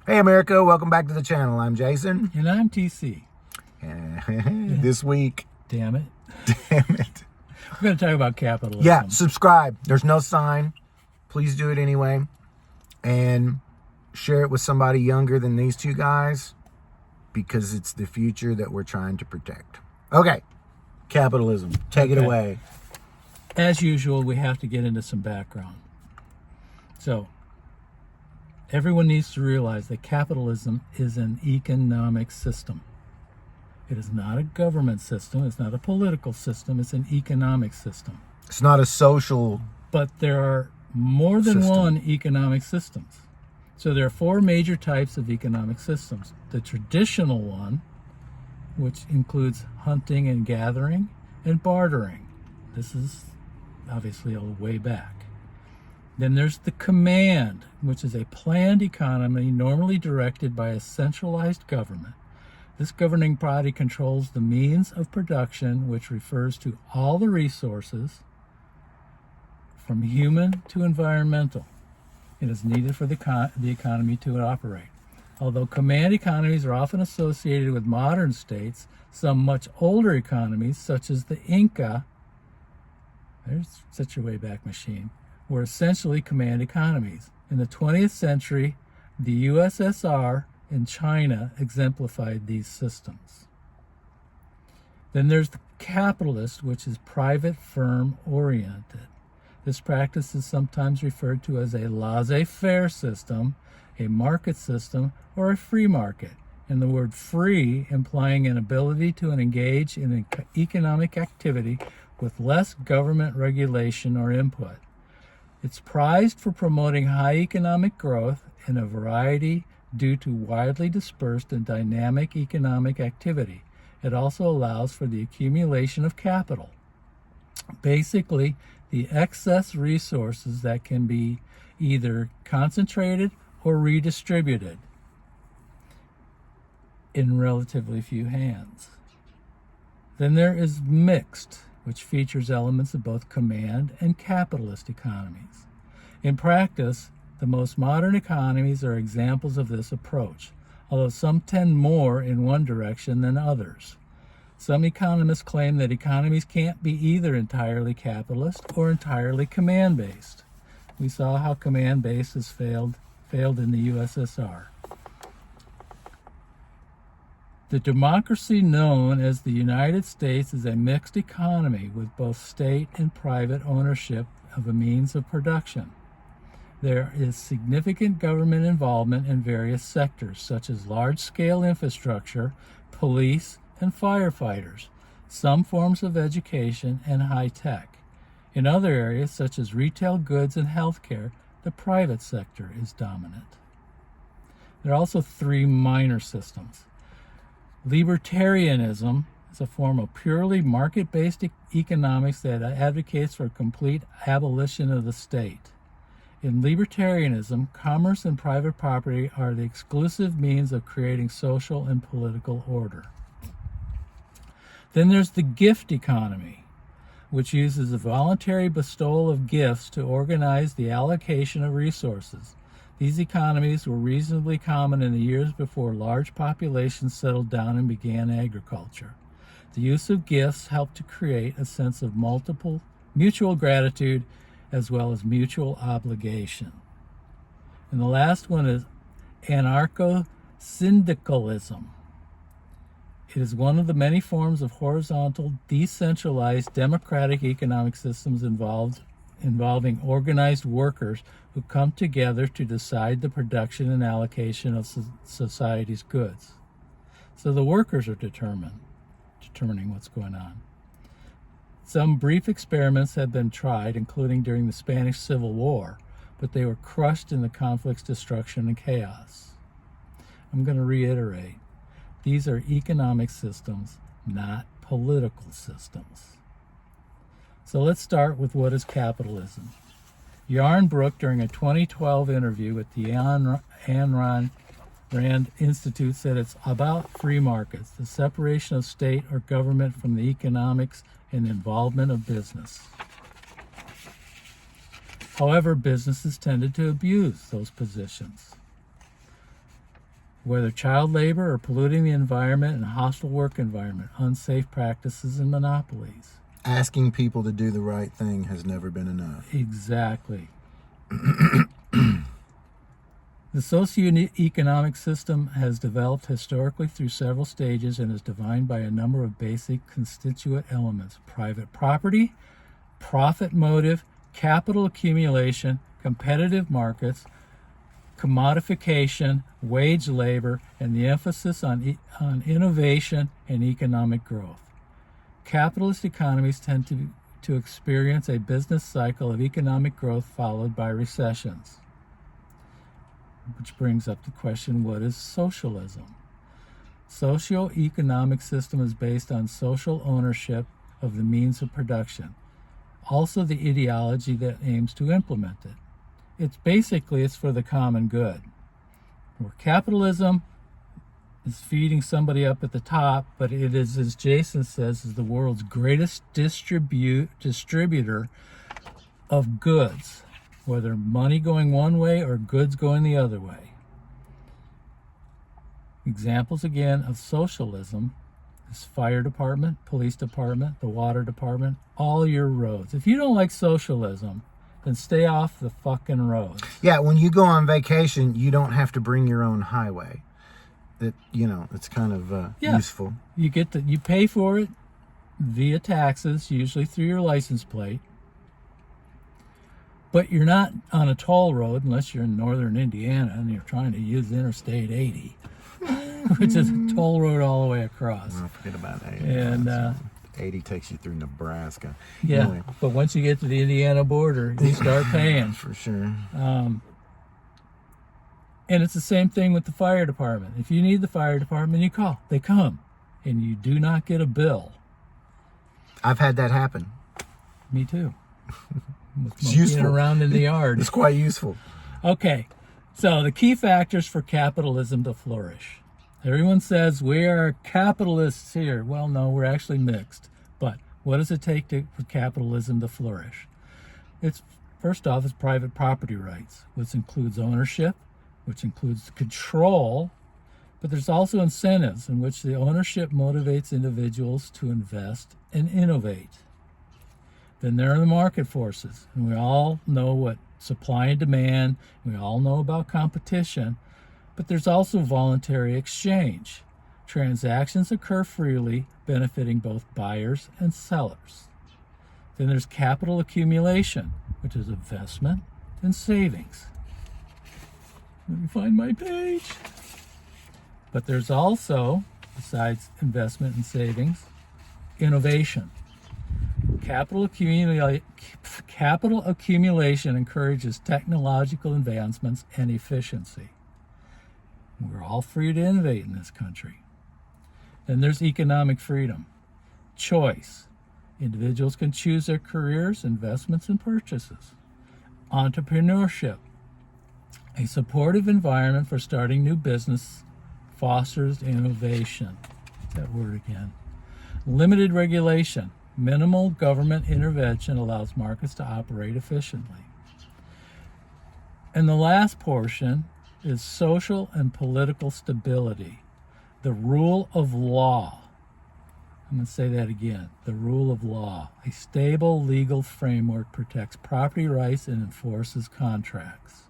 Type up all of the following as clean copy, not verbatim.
Hey America, welcome back to the channel. I'm Jason. And I'm TC. This week, Damn it. damn it. We're going to talk about capitalism. Yeah, subscribe. There's no sign. Please do it anyway. And share it with somebody younger than these two guys because it's the future that we're trying to protect. Okay, capitalism. Take it away. As usual, we have to get into some background. So, everyone needs to realize that capitalism is an economic system. It is not a government system. It's not a political system. It's an economic system. It's not a social But there are more than system. one economic systems. So there are four major types of economic systems. The traditional one, which includes hunting and gathering and bartering. This is obviously a way back. Then there's the command, which is a planned economy normally directed by a centralized government. This governing body controls the means of production, which refers to all the resources, from human to environmental. It is needed for the economy to operate. Although command economies are often associated with modern states, some much older economies, such as the Inca, there's such a way back machine, were essentially command economies. In the 20th century, the USSR and China exemplified these systems. Then there's the capitalist, which is private firm oriented. This practice is sometimes referred to as a laissez-faire system, a market system, or a free market, and the word free implying an ability to engage in an economic activity with less government regulation or input. It's prized for promoting high economic growth in a variety due to widely dispersed and dynamic economic activity. It also allows for the accumulation of capital. Basically, the excess resources that can be either concentrated or redistributed in relatively few hands. Then there is mixed, which features elements of both command and capitalist economies. In practice, the most modern economies are examples of this approach, although some tend more in one direction than others. Some economists claim that economies can't be either entirely capitalist or entirely command-based. We saw how command-based has failed in the USSR. The democracy known as the United States is a mixed economy with both state and private ownership of a means of production. There is significant government involvement in various sectors, such as large-scale infrastructure, police, and firefighters, some forms of education, and high-tech. In other areas, such as retail goods and healthcare, the private sector is dominant. There are also three minor systems. Libertarianism is a form of purely market-based economics that advocates for complete abolition of the state. In libertarianism, commerce and private property are the exclusive means of creating social and political order. Then there's the gift economy, which uses a voluntary bestowal of gifts to organize the allocation of resources. These economies were reasonably common in the years before large populations settled down and began agriculture. The use of gifts helped to create a sense of mutual gratitude as well as mutual obligation. And the last one is anarcho-syndicalism. It is one of the many forms of horizontal, decentralized, democratic economic systems involving organized workers who come together to decide the production and allocation of society's goods. So the workers are determining what's going on. Some brief experiments have been tried, including during the Spanish Civil War, but they were crushed in the conflict's destruction and chaos. I'm going to reiterate, these are economic systems, not political systems. So let's start with what is capitalism. Yarnbrook, during a 2012 interview with the Ayn Rand Institute, said it's about free markets, the separation of state or government from the economics and involvement of business. However, businesses tended to abuse those positions. whether child labor or polluting the environment and hostile work environment, unsafe practices and monopolies. Asking people to do the right thing has never been enough. Exactly. The socioeconomic system has developed historically through several stages and is defined by a number of basic constituent elements: private property, profit motive, capital accumulation, competitive markets, commodification, wage labor, and the emphasis on innovation and economic growth. Capitalist economies tend to experience a business cycle of economic growth followed by recessions. Which brings up the question, what is socialism? Socio-economic system is based on social ownership of the means of production, also the ideology that aims to implement it. It's for the common good. Where capitalism is feeding somebody up at the top, but it is, as Jason says, is the world's greatest distributor of goods, whether money going one way or goods going the other way. Examples again of socialism is fire department, police department, the water department, all your roads. If you don't like socialism, then stay off the fucking roads. Yeah, when you go on vacation, you don't have to bring your own highway. It's kind of useful. You pay for it via taxes, usually through your license plate. But you're not on a toll road unless you're in northern Indiana and you're trying to use Interstate 80, which is a toll road all the way across. Well, forget about 80. And 80 takes you through Nebraska. Yeah, Anyway. But once you get to the Indiana border, you start paying. For sure. And it's the same thing with the fire department. If you need the fire department, you call. They come. And you do not get a bill. I've had that happen. Me too. It's useful. Around in the yard. It's quite useful. Okay, so the key factors for capitalism to flourish. Everyone says we are capitalists here. Well, no, we're actually mixed. But what does it take for capitalism to flourish? First off, it's private property rights, which includes ownership, which includes control, but there's also incentives in which the ownership motivates individuals to invest and innovate. Then there are the market forces, and we all know what supply and demand, we all know about competition, but there's also voluntary exchange. Transactions occur freely, benefiting both buyers and sellers. Then there's capital accumulation, which is investment and savings. Let me find my page. But there's also, besides investment and savings, innovation. Capital accumulation encourages technological advancements and efficiency. We're all free to innovate in this country. Then there's economic freedom. Choice. Individuals can choose their careers, investments, and purchases. Entrepreneurship. A supportive environment for starting new business fosters innovation. That word again. Limited regulation. Minimal government intervention allows markets to operate efficiently. And the last portion is social and political stability. The rule of law. I'm going to say that again. The rule of law. A stable legal framework protects property rights and enforces contracts.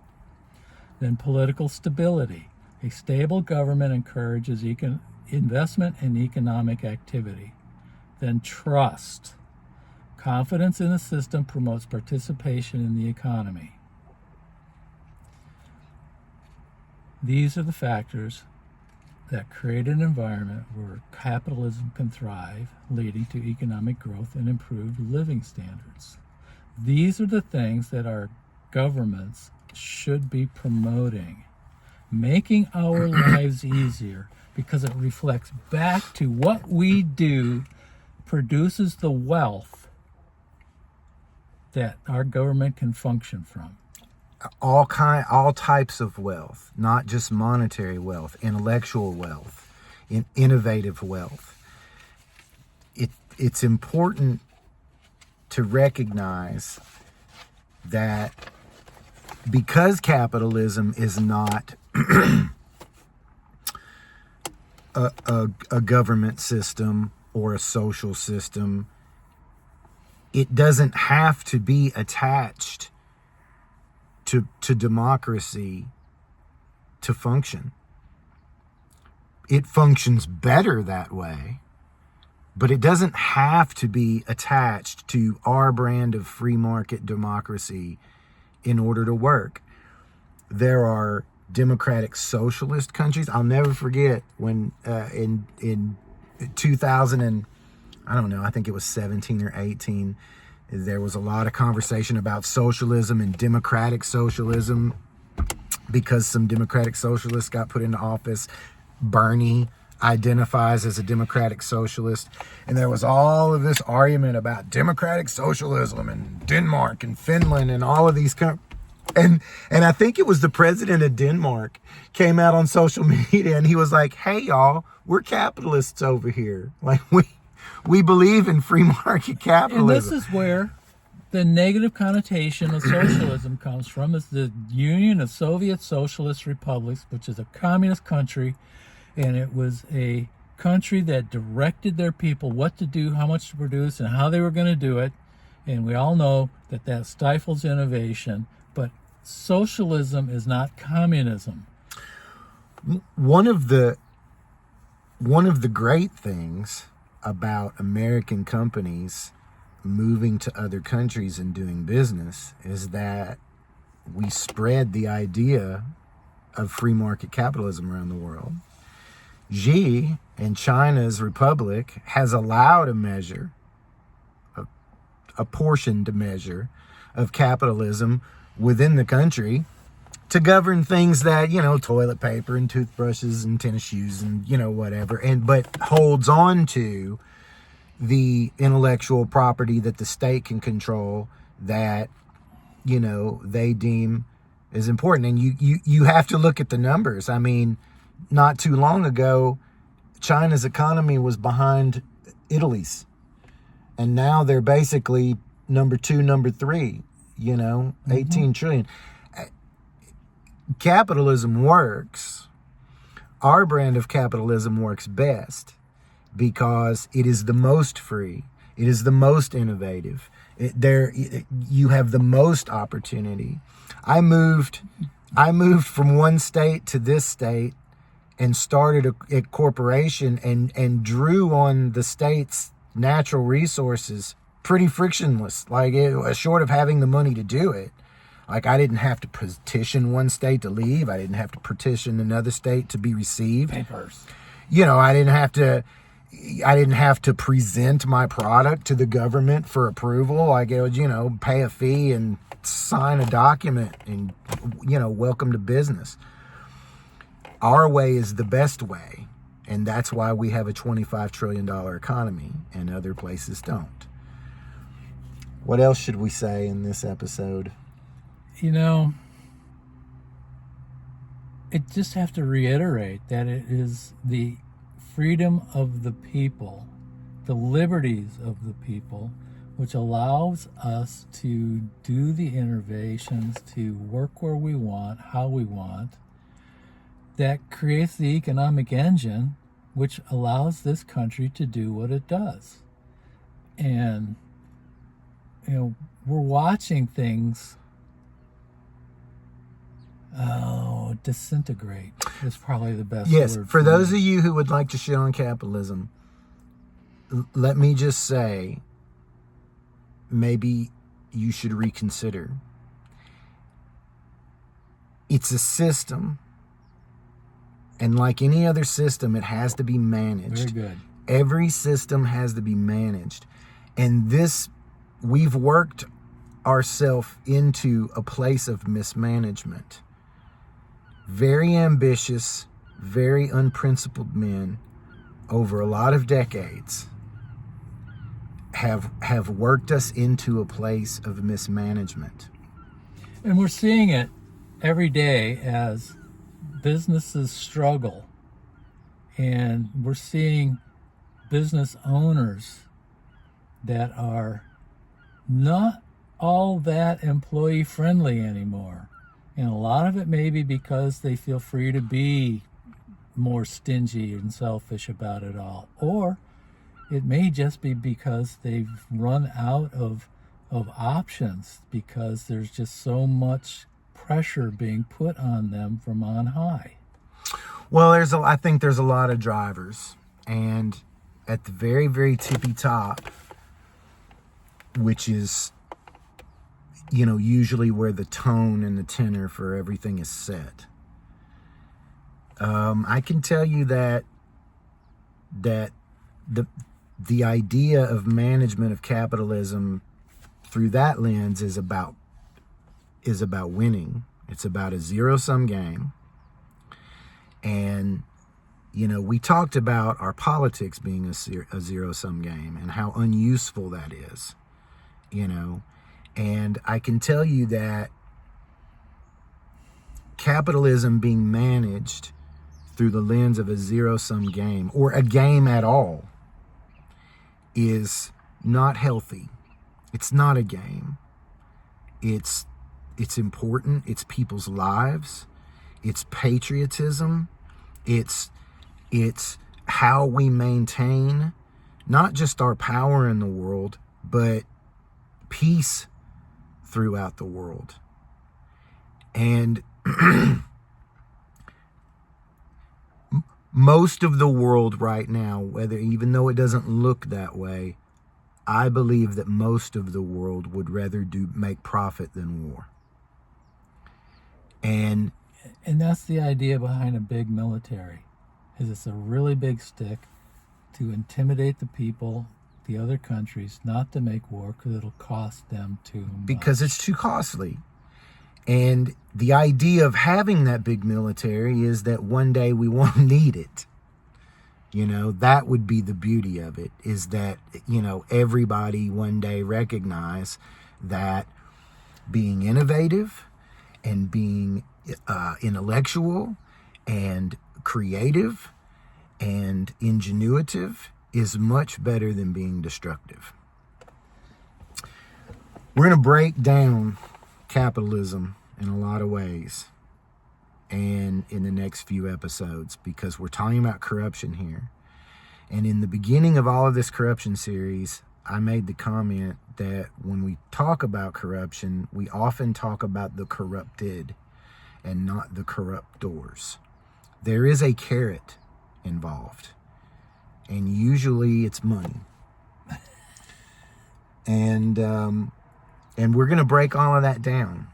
Then political stability. A stable government encourages investment and economic activity. Then trust. Confidence in the system promotes participation in the economy. These are the factors that create an environment where capitalism can thrive, leading to economic growth and improved living standards. These are the things that our governments should be promoting, making our lives easier, because it reflects back to what we do, produces the wealth that our government can function from. All types of wealth, not just monetary wealth, intellectual wealth, innovative wealth. It's important to recognize that because capitalism is not a government system or a social system, it doesn't have to be attached to democracy to function. It functions better that way, but it doesn't have to be attached to our brand of free market democracy in order to work. There are democratic socialist countries. I'll never forget when in 2000 and I don't know, I think it was 17 or 18, there was a lot of conversation about socialism and democratic socialism because some democratic socialists got put into office. Bernie identifies as a democratic socialist, and there was all of this argument about democratic socialism and Denmark and Finland and all of these and I think it was the president of Denmark came out on social media and he was like, "Hey y'all, we're capitalists over here. Like we believe in free market capitalism." And this is where the negative connotation of socialism comes from, is the Union of Soviet Socialist Republics, which is a communist country, and it was a country that directed their people what to do, how much to produce, and how they were going to do it. And we all know that that stifles innovation. But socialism is not communism. One of the great things about American companies moving to other countries and doing business is that we spread the idea of free market capitalism around the world. Xi and China's republic has allowed a portioned measure of capitalism within the country to govern things that, toilet paper and toothbrushes and tennis shoes and, whatever, but holds on to the intellectual property that the state can control that, they deem is important. And you have to look at the numbers. I mean, not too long ago, China's economy was behind Italy's. And now they're basically number 2, number 3, 18 trillion. Capitalism works. Our brand of capitalism works best because it is the most free. It is the most innovative. You have the most opportunity. I moved from one state to this state and started a corporation and drew on the state's natural resources pretty frictionless. Short of having the money to do it. I didn't have to petition one state to leave. I didn't have to petition another state to be received. Papers. I didn't have to present my product to the government for approval. Pay a fee and sign a document and, welcome to business. Our way is the best way. And that's why we have a $25 trillion economy and other places don't. What else should we say in this episode? It just have to reiterate that it is the freedom of the people, the liberties of the people, which allows us to do the innovations, to work where we want, how we want, that creates the economic engine which allows this country to do what it does. And, we're watching things disintegrate is probably the best word. Yes, for those of you who would like to shit on capitalism, let me just say, maybe you should reconsider. It's a system, and like any other system, it has to be managed. Very good. Every system has to be managed. And we've worked ourselves into a place of mismanagement. Very ambitious, very unprincipled men over a lot of decades have worked us into a place of mismanagement. And we're seeing it every day as businesses struggle. And we're seeing business owners that are not all that employee friendly anymore. And a lot of it may be because they feel free to be more stingy and selfish about it all. Or it may just be because they've run out of options, because there's just so much pressure being put on them from on high. Well, I think there's a lot of drivers, and at the very, very tippy top, which is, usually where the tone and the tenor for everything is set. I can tell you that the idea of management of capitalism through that lens is about winning. It's about a zero-sum game. And, we talked about our politics being a zero-sum game and how unuseful that is, And I can tell you that capitalism being managed through the lens of a zero-sum game, or a game at all, is not healthy. It's not a game. It's important. It's people's lives. It's patriotism. It's how we maintain not just our power in the world, but peace throughout the world. And most of the world right now, even though it doesn't look that way, I believe that most of the world would rather make profit than war. And that's the idea behind a big military, is it's a really big stick to intimidate the people, the other countries, not to make war because it'll cost them too much. Because it's too costly. And the idea of having that big military is that one day we won't need it. That would be the beauty of it, is that, everybody one day recognize that being innovative and being intellectual and creative and ingenuitive is much better than being destructive. We're going to break down capitalism in a lot of ways and in the next few episodes, because we're talking about corruption here. And in the beginning of all of this corruption series, I made the comment that when we talk about corruption, we often talk about the corrupted and not the corruptors. There is a carrot involved, and usually it's money. And we're going to break all of that down.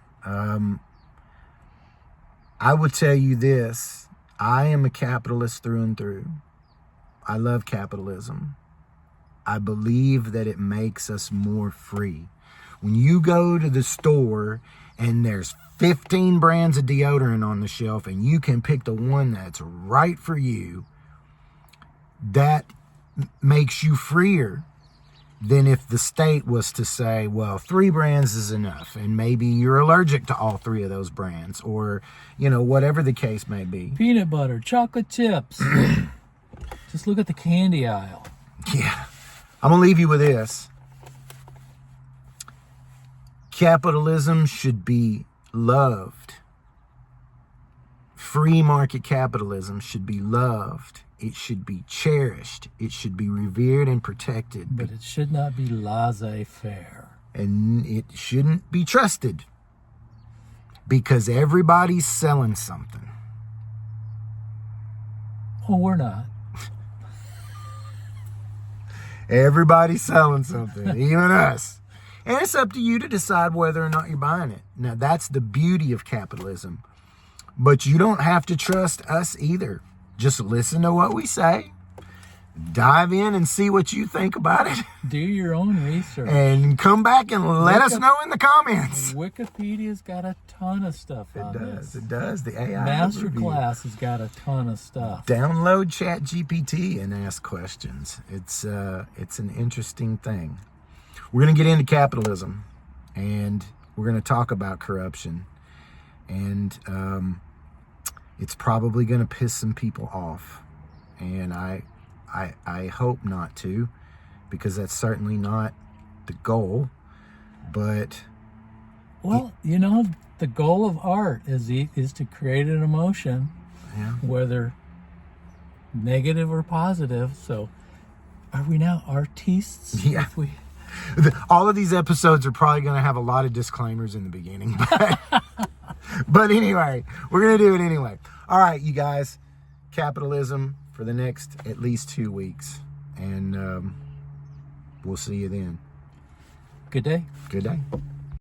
I would tell you this: I am a capitalist through and through. I love capitalism. I believe that it makes us more free. When you go to the store and there's 15 brands of deodorant on the shelf and you can pick the one that's right for you, that makes you freer than if the state was to say, well, 3 brands is enough, and maybe you're allergic to all 3 of those brands, or, whatever the case may be. Peanut butter, chocolate chips. Just look at the candy aisle. Yeah. I'm going to leave you with this. Capitalism should be loved. Free market capitalism should be loved. It should be cherished. It should be revered and protected. But it should not be laissez-faire. And it shouldn't be trusted, because everybody's selling something. Oh, we're not. Everybody's selling something, even us. And it's up to you to decide whether or not you're buying it. Now, that's the beauty of capitalism. But you don't have to trust us either. Just listen to what we say. Dive in and see what you think about it. Do your own research. And come back and let us know in the comments. Wikipedia's got a ton of stuff on this. It does. The AI Masterclass has got a ton of stuff. Download ChatGPT and ask questions. It's an interesting thing. We're going to get into capitalism, and we're going to talk about corruption. And it's probably going to piss some people off. And I hope not to, because that's certainly not the goal. But well, the goal of art is to create an emotion, yeah, whether negative or positive. So are we now artistes? Yeah. If we... All of these episodes are probably going to have a lot of disclaimers in the beginning. But anyway, we're going to do it anyway. All right, you guys. Capitalism for the next at least 2 weeks. And we'll see you then. Good day. Good day.